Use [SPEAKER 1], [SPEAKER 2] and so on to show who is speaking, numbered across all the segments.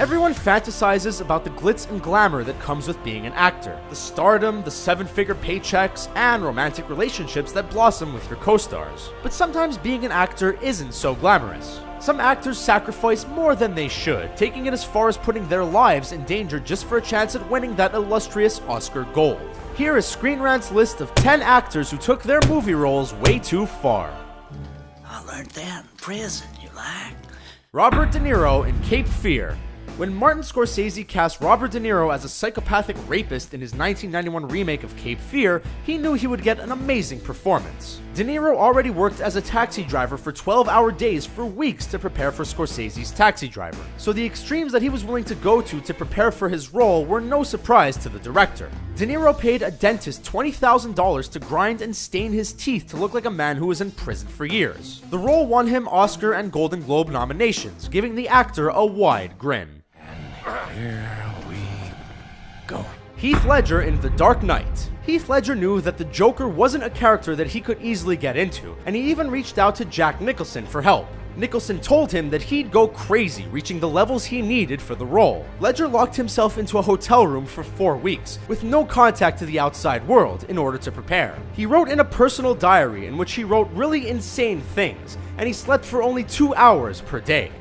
[SPEAKER 1] Everyone fantasizes about the glitz and glamour that comes with being an actor. The stardom, the seven-figure paychecks, and romantic relationships that blossom with your co-stars. But sometimes being an actor isn't so glamorous. Some actors sacrifice more than they should, taking it as far as putting their lives in danger just for a chance at winning that illustrious Oscar gold. Here is Screen Rant's list of 10 actors who took their movie roles way too far.
[SPEAKER 2] I learned that in prison, you like?
[SPEAKER 1] Robert De Niro in Cape Fear. When Martin Scorsese cast Robert De Niro as a psychopathic rapist in his 1991 remake of Cape Fear, he knew he would get an amazing performance. De Niro already worked as a taxi driver for 12-hour days for weeks to prepare for Scorsese's Taxi Driver, so the extremes that he was willing to go to prepare for his role were no surprise to the director. De Niro paid a dentist $20,000 to grind and stain his teeth to look like a man who was in prison for years. The role won him Oscar and Golden Globe nominations, giving the actor a wide grin.
[SPEAKER 3] Here we go.
[SPEAKER 1] Heath Ledger in The Dark Knight. Heath Ledger knew that the Joker wasn't a character that he could easily get into, and he even reached out to Jack Nicholson for help. Nicholson told him that he'd go crazy, reaching the levels he needed for the role. Ledger locked himself into a hotel room for 4 weeks, with no contact to the outside world, in order to prepare. He wrote in a personal diary in which he wrote really insane things, and he slept for only 2 hours per day.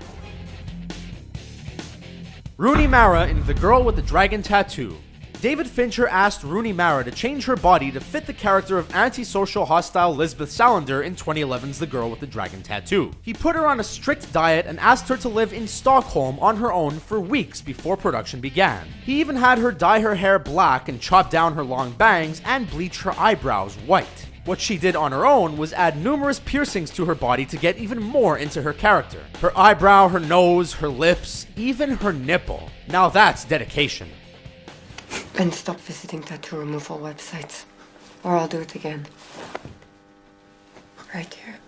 [SPEAKER 1] Rooney Mara in The Girl with the Dragon Tattoo. David Fincher asked Rooney Mara to change her body to fit the character of antisocial hostile Lisbeth Salander in 2011's The Girl with the Dragon Tattoo. He put her on a strict diet and asked her to live in Stockholm on her own for weeks before production began. He even had her dye her hair black and chop down her long bangs and bleach her eyebrows white. What she did on her own was add numerous piercings to her body to get even more into her character. Her eyebrow, her nose, her lips, even her nipple. Now that's dedication.
[SPEAKER 4] And stop visiting tattoo removal websites, or I'll do it again. Right here.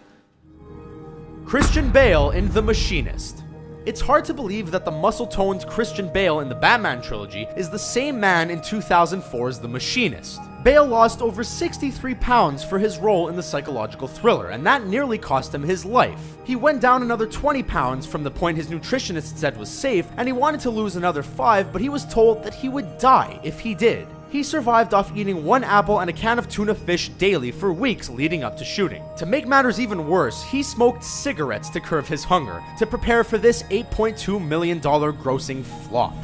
[SPEAKER 1] Christian Bale in The Machinist. It's hard to believe that the muscle-toned Christian Bale in the Batman trilogy is the same man in 2004's The Machinist. Bale lost over 63 pounds for his role in the psychological thriller, and that nearly cost him his life. He went down another 20 pounds from the point his nutritionist said was safe, and he wanted to lose another 5, but he was told that he would die if he did. He survived off eating 1 apple and a can of tuna fish daily for weeks leading up to shooting. To make matters even worse, he smoked cigarettes to curb his hunger, to prepare for this $8.2 million grossing flop.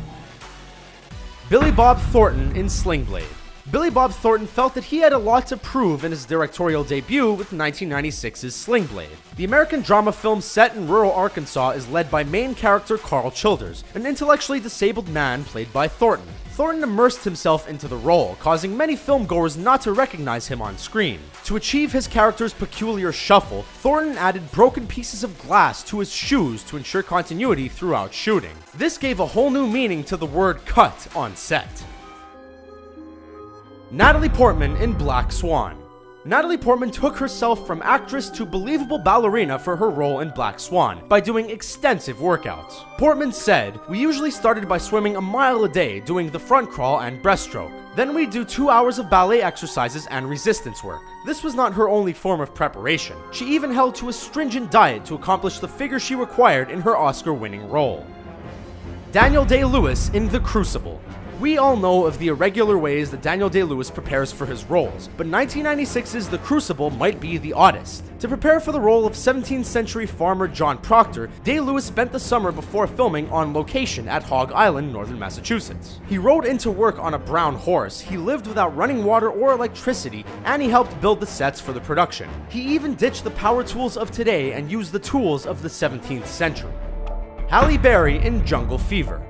[SPEAKER 1] Billy Bob Thornton in Sling Blade. Billy Bob Thornton felt that he had a lot to prove in his directorial debut with 1996's Sling Blade. The American drama film set in rural Arkansas is led by main character Carl Childers, an intellectually disabled man played by Thornton. Thornton immersed himself into the role, causing many filmgoers not to recognize him on screen. To achieve his character's peculiar shuffle, Thornton added broken pieces of glass to his shoes to ensure continuity throughout shooting. This gave a whole new meaning to the word cut on set. Natalie Portman in Black Swan. Natalie Portman took herself from actress to believable ballerina for her role in Black Swan by doing extensive workouts. Portman said, "We usually started by swimming a mile a day, doing the front crawl and breaststroke. Then we'd do 2 hours of ballet exercises and resistance work." This was not her only form of preparation. She even held to a stringent diet to accomplish the figure she required in her Oscar-winning role. Daniel Day-Lewis in The Crucible. We all know of the irregular ways that Daniel Day-Lewis prepares for his roles, but 1996's The Crucible might be the oddest. To prepare for the role of 17th century farmer John Proctor, Day-Lewis spent the summer before filming on location at Hog Island, northern Massachusetts. He rode into work on a brown horse, he lived without running water or electricity, and he helped build the sets for the production. He even ditched the power tools of today and used the tools of the 17th century. Halle Berry in Jungle Fever.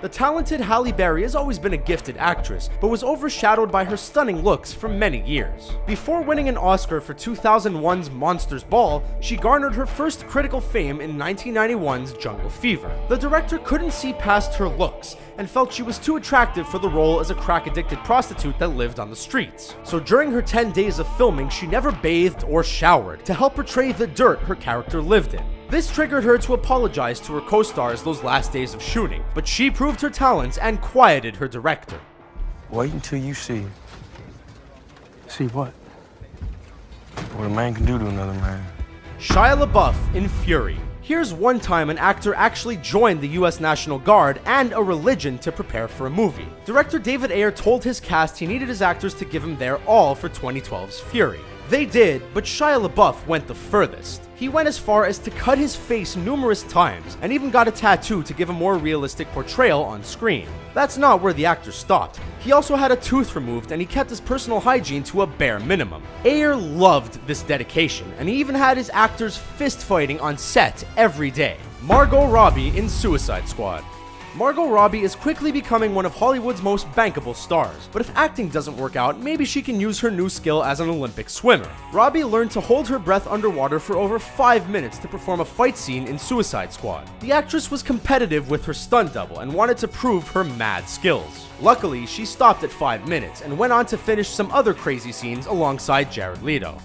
[SPEAKER 1] The talented Halle Berry has always been a gifted actress, but was overshadowed by her stunning looks for many years. Before winning an Oscar for 2001's Monsters Ball, she garnered her first critical fame in 1991's Jungle Fever. The director couldn't see past her looks, and felt she was too attractive for the role as a crack-addicted prostitute that lived on the streets. So during her 10 days of filming, she never bathed or showered, to help portray the dirt her character lived in. This triggered her to apologize to her co-stars those last days of shooting, but she proved her talents and quieted her director.
[SPEAKER 3] Wait until you see.
[SPEAKER 5] See what?
[SPEAKER 3] What a man can do to another man.
[SPEAKER 1] Shia LaBeouf in Fury. Here's one time an actor actually joined the US National Guard and a religion to prepare for a movie. Director David Ayer told his cast he needed his actors to give him their all for 2012's Fury. They did, but Shia LaBeouf went the furthest. He went as far as to cut his face numerous times, and even got a tattoo to give a more realistic portrayal on screen. That's not where the actor stopped. He also had a tooth removed, and he kept his personal hygiene to a bare minimum. Ayer loved this dedication, and he even had his actors fist fighting on set every day. Margot Robbie in Suicide Squad. Margot Robbie is quickly becoming one of Hollywood's most bankable stars, but if acting doesn't work out, maybe she can use her new skill as an Olympic swimmer. Robbie learned to hold her breath underwater for over 5 minutes to perform a fight scene in Suicide Squad. The actress was competitive with her stunt double and wanted to prove her mad skills. Luckily, she stopped at 5 minutes and went on to finish some other crazy scenes alongside Jared Leto.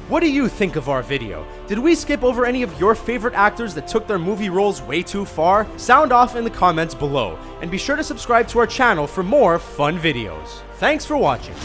[SPEAKER 1] What do you think of our video? Did we skip over any of your favorite actors that took their movie roles way too far? Sound off in the comments below, and be sure to subscribe to our channel for more fun videos. Thanks for watching.